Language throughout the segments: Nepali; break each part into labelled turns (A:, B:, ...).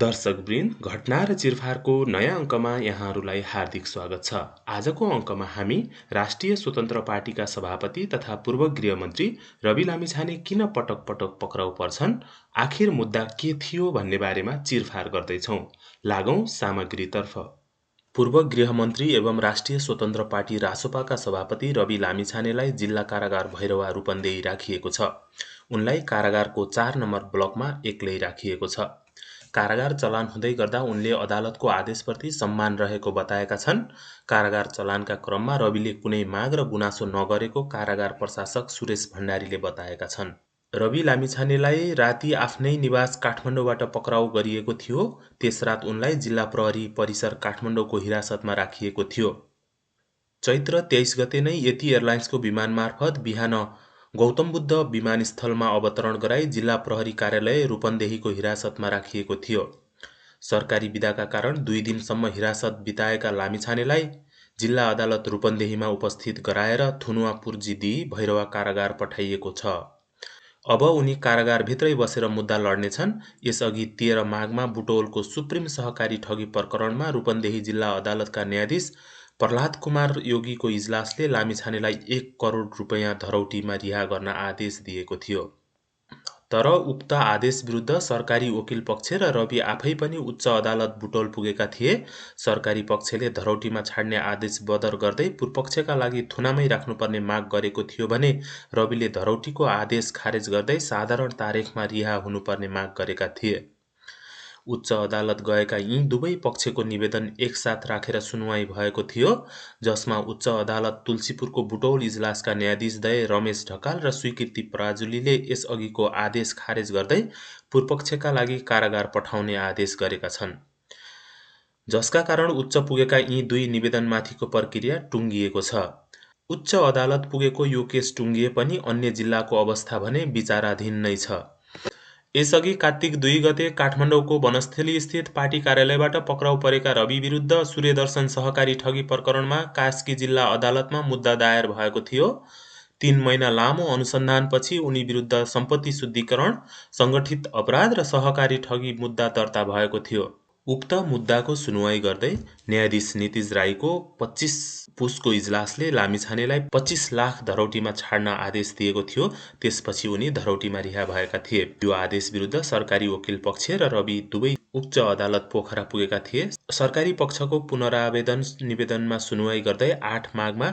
A: दर्शकवृन्द, घटना र चिरफारको नयाँ अङ्कमा यहाँहरूलाई हार्दिक स्वागत छ। आजको अङ्कमा हामी राष्ट्रिय स्वतन्त्र पार्टीका सभापति तथा पूर्व गृहमन्त्री रवि लामिछाने किन पटक पटक पक्राउ पर्छन्, आखिर मुद्दा के थियो भन्ने बारेमा चिरफार गर्दैछौँ। लागौँ सामग्रीतर्फ। पूर्व गृहमन्त्री एवं राष्ट्रिय स्वतन्त्र पार्टी रासोपाका सभापति रवि लामिछानेलाई जिल्ला कारागार भैरवा रूपन्देही राखिएको छ। उनलाई कारागारको 4 नम्बर ब्लकमा एक्लै राखिएको छ। कारागार चलान हुँदै गर्दा उनले अदालतको आदेशप्रति सम्मान रहेको बताएका छन्। कारागार चलानका क्रममा रविले कुनै माग र गुनासो नगरेको कारागार प्रशासक सुरेश भण्डारीले बताएका छन्। रवि लामिछानेलाई राति आफ्नै निवास काठमाडौँबाट पक्राउ गरिएको थियो। त्यस रात उनलाई जिल्ला प्रहरी परिसर काठमाडौँको हिरासतमा राखिएको थियो। चैत्र 23 गते नै यति एयरलाइन्सको विमान मार्फत बिहान गौतम बुद्ध विमानस्थलमा अवतरण गराई जिल्ला प्रहरी कार्यालय रूपन्देहीको हिरासतमा राखिएको थियो। सरकारी बिदाका कारण 2 दिनसम्म हिरासत बिताएका लामिछानेलाई जिल्ला अदालत रूपन्देहीमा उपस्थित गराएर थुनुवा पुर्जी दिई भैरवा कारागार पठाइएको छ। अब उनी कारागारभित्रै बसेर मुद्दा लड्नेछन्। यसअघि 13 माघमा बुटवलको सुप्रिम सहकारी ठगी प्रकरणमा रूपन्देही जिल्ला अदालतका न्यायाधीश प्रहलाद कुमार योगीको इजलासले लामिछानेलाई 1 करोड रुपैयाँ धरौटीमा रिहा गर्न आदेश दिएको थियो। तर उक्त आदेश विरुद्ध सरकारी वकिल पक्ष र रवि आफै पनि उच्च अदालत बुटवल पुगेका थिए। सरकारी पक्षले धरौटीमा छाड्ने आदेश बदर गर्दै पूर्वपक्षका लागि थुनामै राख्नुपर्ने माग गरेको थियो भने रविले धरौटीको आदेश खारेज गर्दै साधारण तारिखमा रिहा हुनुपर्ने माग गरेका थिए। उच्च अदालत गएका यी दुवै पक्षको निवेदन एकसाथ राखेर सुनुवाई भएको थियो, जसमा उच्च अदालत तुलसीपुरको बुटौल इजलासका न्यायाधीशद्वय रमेश ढकाल र स्वीकृति पराजुलीले यसअघिको आदेश खारेज गर्दै पूर्वपक्षका लागि कारागार पठाउने आदेश गरेका छन्, जसका कारण उच्च पुगेका यी दुई निवेदनमाथिको प्रक्रिया टुङ्गिएको छ। उच्च अदालत पुगेको यो केस टुङ्गिए पनि अन्य जिल्लाको अवस्था भने विचाराधीन नै छ। यसअघि कार्तिक 2 गते काठमाडौँको वनस्थलीस्थित पार्टी कार्यालयबाट पक्राउ परेका रवि विरुद्ध सूर्यदर्शन सहकारी ठगी प्रकरणमा कास्की जिल्ला अदालतमा मुद्दा दायर भएको थियो। 3 महिना लामो अनुसन्धानपछि उनी विरुद्ध सम्पत्ति शुद्धिकरण, सङ्गठित अपराध र सहकारी ठगी मुद्दा दर्ता भएको थियो। उक्त मुद्दाको सुनुवाई गर्दै न्यायाधीश नितिज राईको 25 पुसको इजलासले लामिछानेलाई 25 लाख धरौटीमा छाड्न आदेश दिएको थियो। त्यसपछि उनी धरौटीमा रिहा भएका थिए। यो आदेश विरुद्ध सरकारी वकिल पक्ष र रवि दुवै उच्च अदालत पोखरा पुगेका थिए। सरकारी पक्षको पुनरावेदन निवेदनमा सुनुवाई गर्दै 8 माघमा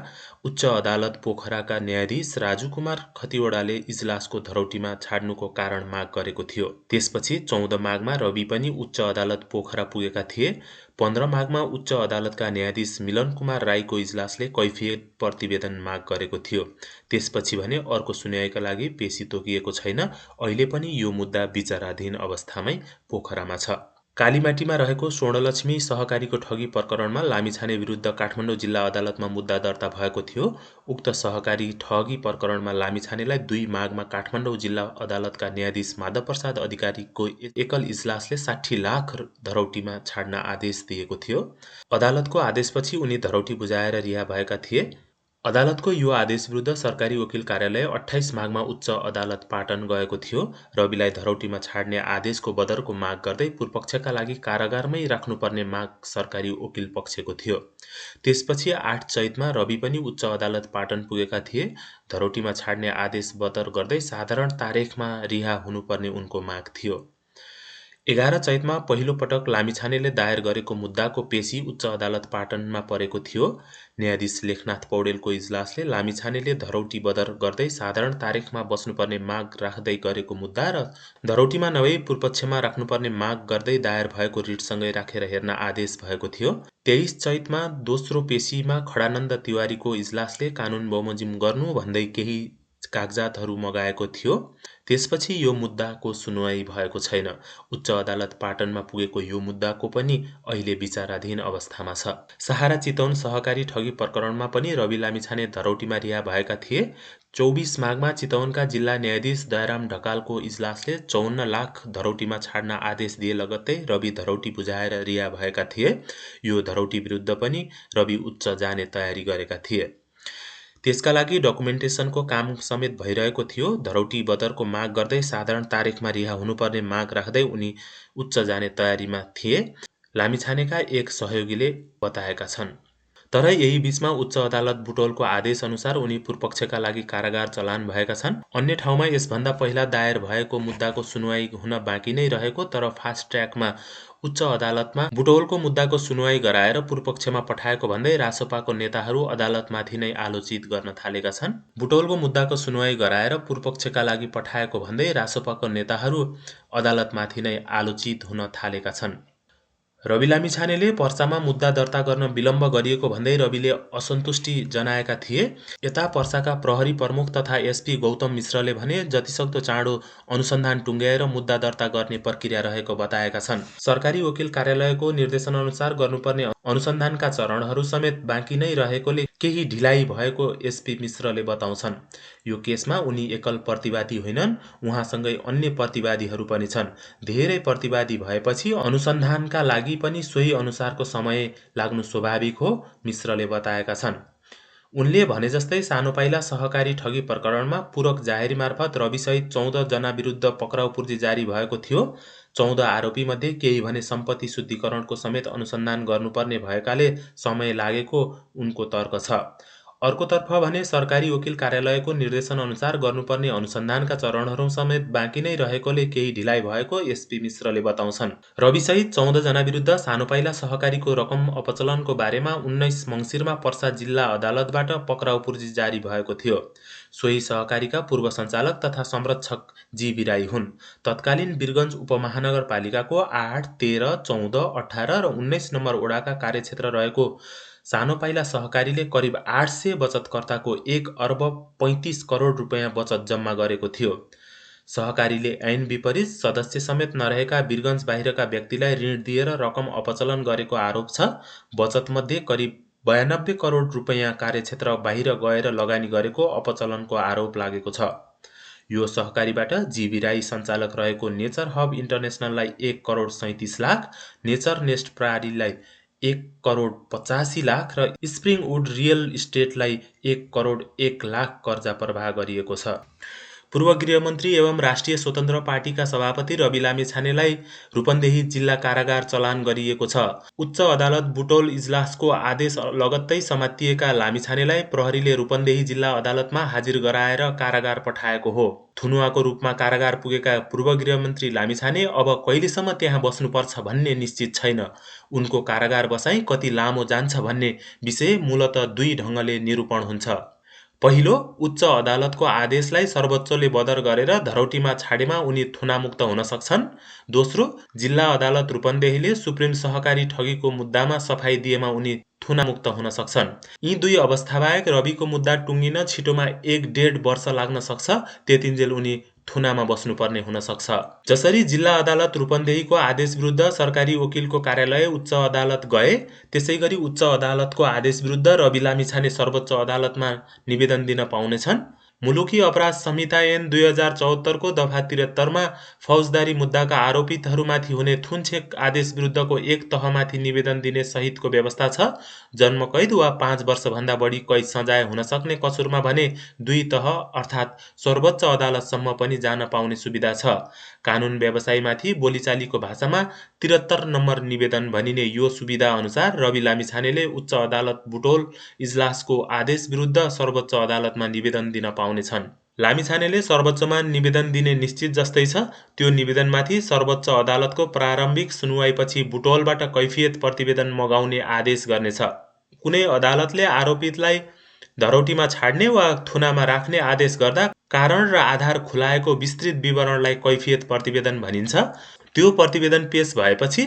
A: उच्च अदालत पोखराका न्यायाधीश राजु कुमार खतिवडाले इजलासको धरौटीमा छाड्नुको कारण माग गरेको थियो। त्यसपछि 14 माघमा रवि पनि उच्च अदालत पोखरा पुगेका थिए। 15 माघमा उच्च अदालतका न्यायाधीश मिलन कुमार राईको इजलासले कैफियत प्रतिवेदन माग गरेको थियो। त्यसपछि भने अर्को सुनुवाइका लागि पेशी तोकिएको छैन। अहिले पनि यो मुद्दा विचाराधीन अवस्थामै पोखरामा छ। कालीमाटीमा रहेको स्वर्णलक्ष्मी सहकारीको ठगी प्रकरणमा लामिछाने विरुद्ध काठमाडौँ जिल्ला अदालतमा मुद्दा दर्ता भएको थियो। उक्त सहकारी ठगी प्रकरणमा लामिछानेलाई 2 माघमा काठमाडौँ जिल्ला अदालतका न्यायाधीश माधव प्रसाद अधिकारीको एकल इजलासले 60 लाख धरौटीमा छाड्न आदेश दिएको थियो। अदालतको आदेशपछि उनी धरौटी बुझाएर रिहा भएका थिए। अदालतको यो आदेश विरुद्ध सरकारी वकिल कार्यालय 28 माघमा उच्च अदालत पाटन गएको थियो। रविलाई धरौटीमा छाड्ने आदेशको बदरको माग गर्दै पूर्वपक्षका लागि कारागारमै राख्नुपर्ने माग सरकारी वकिल पक्षको थियो। त्यसपछि 8 चैतमा रवि पनि उच्च अदालत पाटन पुगेका थिए। धरौटीमा छाड्ने आदेश बदर गर्दै साधारण तारिखमा रिहा हुनुपर्ने उनको माग थियो। 11 चैतमा पहिलो पटक लामिछानेले दायर गरेको मुद्दाको पेशी उच्च अदालत पाटनमा परेको थियो। न्यायाधीश लेखनाथ पौडेलको इजलासले लामिछानेले धरौटी बदर गर्दै साधारण तारिखमा बस्नुपर्ने माग राख्दै गरेको मुद्दा र धरौटीमा नभई पूर्वपक्षमा राख्नुपर्ने माग गर्दै दायर भएको रिटसँगै राखेर हेर्न आदेश भएको थियो। 23 चैतमा दोस्रो पेशीमा खडानन्द तिवारीको इजलासले कानुन बमोजिम गर्नु भन्दै केही कागजातहरू मगाएको थियो। त्यसपछि यो मुद्दाको सुनुवाई भएको छैन। उच्च अदालत पाटनमा पुगेको यो मुद्दाको पनि अहिले विचाराधीन अवस्थामा छ। सहारा चितवन सहकारी ठगी प्रकरणमा पनि रवि लामिछाने धरौटीमा रिहा भएका थिए। 24 माघमा चितवनका जिल्ला न्यायाधीश दयाराम ढकालको इजलासले 54 लाख धरौटीमा छाड्न आदेश दिए लगत्तै रवि धरौटी बुझाएर रिहा भएका थिए। यो धरौटी विरुद्ध पनि रवि उच्च जाने तयारी गरेका थिए। त्यसका लागि डकुमेन्टेसनको काम समेत भइरहेको थियो। धरौटी बदरको माग गर्दै साधारण तारिखमा रिहा हुनुपर्ने माग राख्दै उनी उच्च जाने तयारीमा थिए, लामिछानेका एक सहयोगीले बताएका छन्। तर यही बीचमा उच्च अदालत बुटोलको आदेश अनुसार उनी पूर्वपक्षका लागि कारागार चलान भएका छन्। अन्य ठाउँमा यसभन्दा पहिला दायर भएको मुद्दाको सुनुवाई हुन बाँकी नै रहेको, तर फास्ट ट्र्याकमा उच्च अदालतमा बुटोलको मुद्दाको सुनुवाई गराएर पूर्वपक्षमा पठाएको भन्दै रासोपाको नेताहरू अदालतमाथि नै आलोचित गर्न थालेका छन्। बुटोलको मुद्दाको सुनुवाई गराएर पूर्वपक्षका लागि पठाएको भन्दै रासोपाको नेताहरू अदालतमाथि नै आलोचित हुन थालेका छन्। रवि लामिछानेले पर्चामा मुद्दा दर्ता गर्न विलम्ब गरिएको भन्दै रविले असन्तुष्टि जनाएका थिए। यता पर्साका प्रहरी प्रमुख तथा एसपी गौतम मिश्रले भने जतिसक्दो चाँडो अनुसन्धान टुङ्ग्याएर मुद्दा दर्ता गर्ने प्रक्रिया रहेको बताएका छन्। सरकारी वकिल कार्यालयको निर्देशनअनुसार गर्नुपर्ने अनुसन्धानका चरणहरू समेत बाँकी नै रहेकोले केही ढिलाइ भएको एसपी मिश्रले बताउँछन्। यो केसमा उनी एकल प्रतिवादी होइनन्, उहाँसँगै अन्य प्रतिवादीहरू पनि छन्। धेरै प्रतिवादी भएपछि अनुसन्धानका लागि पनि सोही अनुसारको समय लाग्नु स्वाभाविक हो, मिश्रले बताएका छन्। उनले भने जस्तै सानो पाइला सहकारी ठगी प्रकरणमा पूरक जाहेरी मार्फत रविसहित 14 जना विरुद्ध पक्राउ पूर्जी जारी भएको थियो। 14 आरोपीमध्ये केही भने सम्पत्ति शुद्धिकरणको समेत अनुसन्धान गर्नुपर्ने भएकाले समय लागेको उनको तर्क छ। अर्कोतर्फ भने सरकारी वकिल कार्यालयको निर्देशनअनुसार गर्नुपर्ने अनुसन्धानका चरणहरू समेत बाँकी नै रहेकोले केही ढिलाइ भएको एसपी मिश्रले बताउँछन्। रविसहित 14 जना विरुद्ध सानो पाइला सहकारीको रकम अपचलनको बारेमा 19 मङ्सिरमा पर्सा जिल्ला अदालतबाट पक्राउ पूर्जी जारी भएको थियो। सोही सहकारीका पूर्व सञ्चालक तथा संरक्षक जी बिराई हुन्। तत्कालीन वीरगञ्ज उपमहानगरपालिकाको 8, 13, 14, 18 र 19 नम्बर वडाका कार्यक्षेत्र रहेको सानो पाइला सहकारीले करिब 800 बचतकर्ताको 1 अर्ब 35 करोड रुपैयाँ बचत जम्मा गरेको थियो। सहकारीले ऐन विपरीत सदस्य समेत नरहेका वीरगञ्ज बाहिरका व्यक्तिलाई ऋण दिएर रकम अपचलन गरेको आरोप छ। बचतमध्ये करिब 92 करोड रुपैयाँ कार्यक्षेत्र बाहिर गएर लगानी गरेको अपचलनको आरोप लागेको छ। यो सहकारीबाट जी बिराई सञ्चालक रहेको नेचर हब इन्टरनेसनललाई 1 करोड 37 लाख, नेचर नेस्ट प्रणालीलाई 1 करोड 85 लाख र स्प्रिङवुड रियल इस्टेटलाई 1 करोड 1 लाख कर्जा प्रवाह गरिएको छ। पूर्व गृहमन्त्री एवं राष्ट्रिय स्वतन्त्र पार्टीका सभापति रवि लामिछानेलाई रूपन्देही जिल्ला कारागार चलान गरिएको छ। उच्च अदालत बुटोल इजलासको आदेश लगत्तै समातिएका लामिछानेलाई प्रहरीले रूपन्देही जिल्ला अदालतमा हाजिर गराएर कारागार पठाएको हो। थुनुवाको रूपमा कारागार पुगेका पूर्व गृहमन्त्री लामिछाने अब कहिलेसम्म त्यहाँ बस्नुपर्छ भन्ने निश्चित छैन। उनको कारागार बसाई कति लामो जान्छ भन्ने विषय मूलतः दुई ढङ्गले निरूपण हुन्छ। पहिलो, उच्च अदालतको आदेशलाई सर्वोच्चले बदर गरेर धरौटीमा छाडेमा उनी थुनामुक्त हुन सक्छन्। दोस्रो, जिल्ला अदालत रूपन्देहीले सुप्रिम सहकारी ठगीको मुद्दामा सफाई दिएमा उनी थुनामुक्त हुन सक्छन्। यी दुई अवस्थाबाहेक रविको मुद्दा टुङ्गिन छिटोमा 1.5 वर्ष लाग्न सक्छ। त्यतिन्जेल उनी थुनामा बस्नुपर्ने हुन सक्छ। जसरी जिल्ला अदालत रूपन्देहीको आदेश विरुद्ध सरकारी वकिलको कार्यालय उच्च अदालत गए, त्यसैगरी उच्च अदालतको आदेश विरुद्ध रवि लामिछाने सर्वोच्च अदालतमा निवेदन दिन पाउनेछन्। मुलुकी अपराध संहिता ऐन 2074 को दफा 73 मा फौजदारी मुद्दाका आरोपितहरूमाथि हुने थुनछेक आदेश विरुद्धको एक तहमाथि निवेदन दिने सहितको व्यवस्था छ। जन्मकैद वा 5 वर्षभन्दा बढी कैद सजाय हुन सक्ने कसुरमा भने 2 तह अर्थात् सर्वोच्च अदालतसम्म पनि जान पाउने सुविधा छ। कानुन व्यवसायीमाथि बोलीचालीको भाषामा 73 नम्बर निवेदन भनिने यो सुविधा अनुसार रवि लामिछानेले उच्च अदालत बुटोल इजलासको आदेश विरुद्ध सर्वोच्च अदालतमा निवेदन दिन पाउनेछन्। लामिछानेले सर्वोच्चमा निवेदन दिने निश्चित जस्तै छ। त्यो निवेदनमाथि सर्वोच्च अदालतको प्रारम्भिक सुनुवाईपछि बुटोलबाट कैफियत प्रतिवेदन मगाउने आदेश गर्नेछ। कुनै अदालतले आरोपितलाई धरौटीमा छाड्ने वा थुनामा राख्ने आदेश गर्दा कारण र आधार खुलाएको विस्तृत विवरणलाई कैफियत प्रतिवेदन भनिन्छ। त्यो प्रतिवेदन पेश भएपछि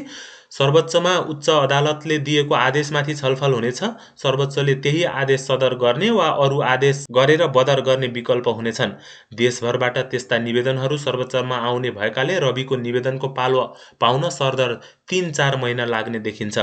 A: सर्वोच्चमा उच्च अदालतले दिएको आदेशमाथि छलफल हुनेछ। सर्वोच्चले त्यही आदेश सदर गर्ने वा अरू आदेश गरेर बदर गर्ने विकल्प हुनेछन्। देशभरबाट त्यस्ता निवेदनहरू सर्वोच्चमा आउने भएकाले रविको निवेदनको पालो पाउन सरदर 3-4 महिना लाग्ने देखिन्छ।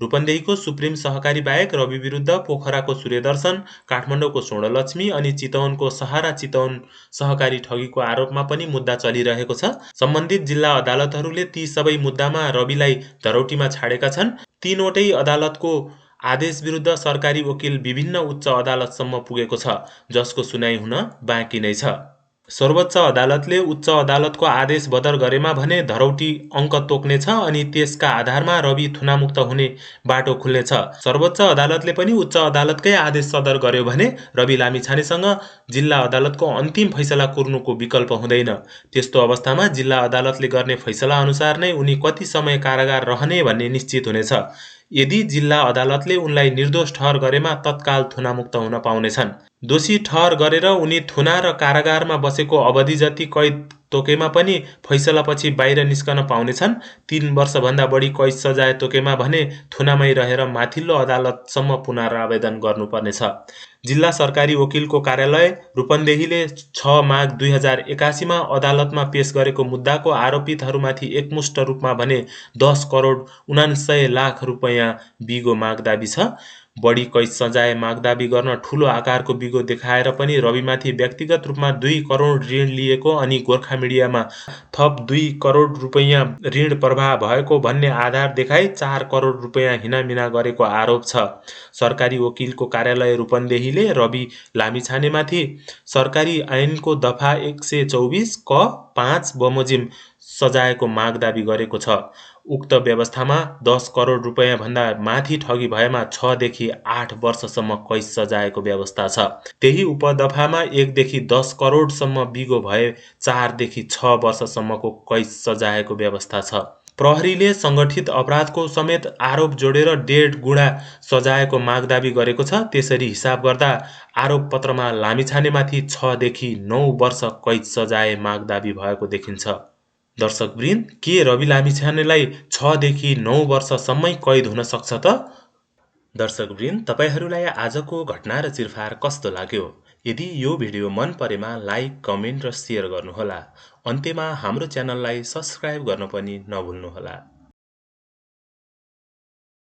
A: रूपन्देहीको सुप्रिम सहकारी बाहेक रवि विरुद्ध पोखराको सूर्यदर्शन, काठमाडौँको स्वर्णलक्ष्मी अनि चितवनको सहारा चितवन सहकारी ठगीको आरोपमा पनि मुद्दा चलिरहेको छ। सम्बन्धित जिल्ला अदालतहरूले ती सबै मुद्दामा रविलाई धरौटीमा छाडेका छन्। तीनवटै अदालतको आदेश विरुद्ध सरकारी वकिल विभिन्न उच्च अदालतसम्म पुगेको छ, जसको सुनाई हुन बाँकी नै छ। सर्वोच्च अदालतले उच्च अदालतको आदेश बदर गरेमा भने धरौटी अङ्क तोक्नेछ अनि त्यसका आधारमा रवि थुनामुक्त हुने बाटो खुल्नेछ। सर्वोच्च अदालतले पनि उच्च अदालतकै आदेश सदर गर्यो भने रवि लामिछानेसँग जिल्ला अदालतको अन्तिम फैसला कुर्नुको विकल्प हुँदैन। त्यस्तो अवस्थामा जिल्ला अदालतले गर्ने फैसला अनुसार नै उनी कति समय कारागार रहने भन्ने निश्चित हुनेछ। यदि जिल्ला अदालतले उनलाई निर्दोष ठहर गरेमा तत्काल थुनामुक्त हुन पाउनेछन्। दोषी ठहर गरेर उनी थुना र कारागारमा बसेको अवधि जति कैद तोकेमा पनि फैसलापछि बाहिर निस्कन पाउनेछन्। 3 वर्षभन्दा बढी कैद सजाय तोकेमा भने थुनामै रहेर माथिल्लो अदालतसम्म पुनरावेदन गर्नुपर्नेछ। जिल्ला सरकारी वकिलको कार्यालय रूपन्देहीले 6 माघ 2081 मा अदालतमा पेश गरेको मुद्दाको आरोपितहरूमाथि एकमुष्ट रूपमा भने 10 करोड 49 लाख रुपैयाँ बिगो मागदाबी छ। बढी कैद सजाय मागदाबी गर्न ठूलो आकारको बिगो देखाएर पनि रविमाथि व्यक्तिगत रूपमा 2 करोड ऋण लिएको अनि गोर्खा मिडियामा थप 2 करोड रुपैयाँ ऋण प्रवाह भएको भन्ने आधार देखाई 4 करोड रुपैयाँ हिनामिना गरेको आरोप छ। सरकारी वकिलको कार्यालय रूपन्देहीले रवि लामिछानेमाथि सरकारी ऐनको दफा 124 क 5 बमोजिम सजायको मागदाबी गरेको छ। उक्त व्यवस्थामा 10 करोड रुपैयाँ भन्दा माथि ठगी भएमा 6 देखि 8 वर्षसम्म कैद सजायको व्यवस्था छ। त्यही उपदफामा 1 देखि 10 करोडसम्म बिगो भए 4 देखि 6 वर्षसम्मको कैद सजायको व्यवस्था छ। प्रहरीले संगठित अपराधको समेत आरोप जोडेर 1.5 गुणा सजायको मागदाबी गरेको छ। त्यसरी हिसाब गर्दा आरोप पत्रमा लामिछानेमाथि 6 देखि 9 वर्ष कैद सजाय मागदाबी भएको देखिन्छ। दर्शकवृन्द, के रवि लामिछानेलाई 6 देखि 9 वर्षसम्मै कैद हुन सक्छ त? दर्शकवृन्द, तपाईहरूलाई आजको घटना र चिरफार कस्तो लाग्यो? यदि यो भिडियो मन परेमा लाइक, कमेन्ट र सेयर गर्नुहोला। अन्त्यमा हाम्रो च्यानललाई सब्स्क्राइब गर्न पनि नभुल्नुहोला।